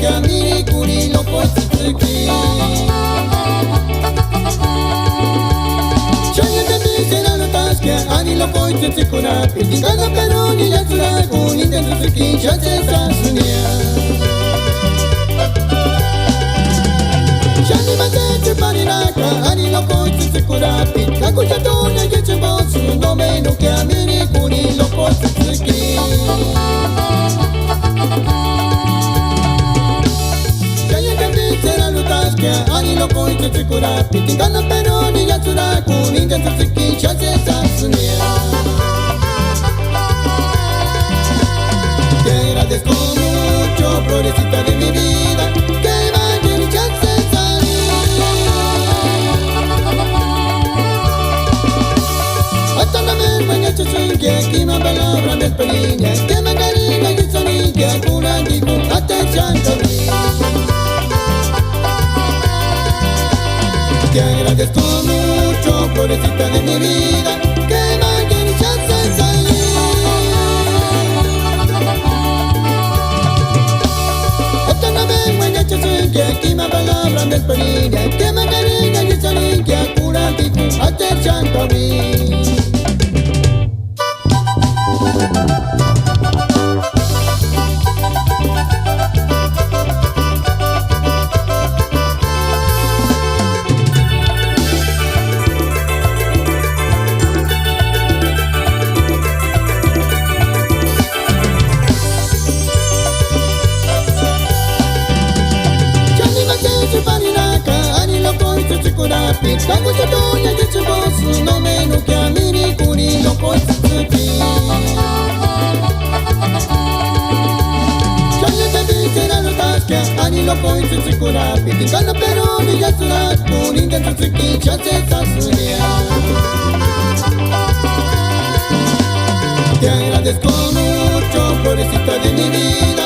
a mi curi loco es tsuki. Chaya te dice la notas que ani loco es tsukura. Pitingana pero ni ya tsura kuni de tsuki chase sasunia. Chani mate parinaka ani loco es tsukura. Pitaka chato ne geche bosu no me no que a mi curi loco es tsuki. Ani loco y tsukura, pitingana pero ni ya tsura, kunin de tsuki chase sasunia. Te agradezco mucho, florecita de mi vida, que vaya y chase hasta la merma en este tsuki, aquí me palabra de experiencia, que me cariña y soni, que alguna digo, atención conmigo. Te agradezco mucho, florecita de mi vida, que me quieres salir. Hasta no vengo en hecho que aquí me palabra de experiencia, que me cariña y salir, que a cura digo, atención conmigo. Pitaka chato ne geche bosu no me no que a mi curi loco es tsuki. Chaya te dice la notas que ani loco es tsukura. Pitingana pero ni ya tsura kunin de tsuki chase sasunia. Te agradezco mucho, florecita de mi vida,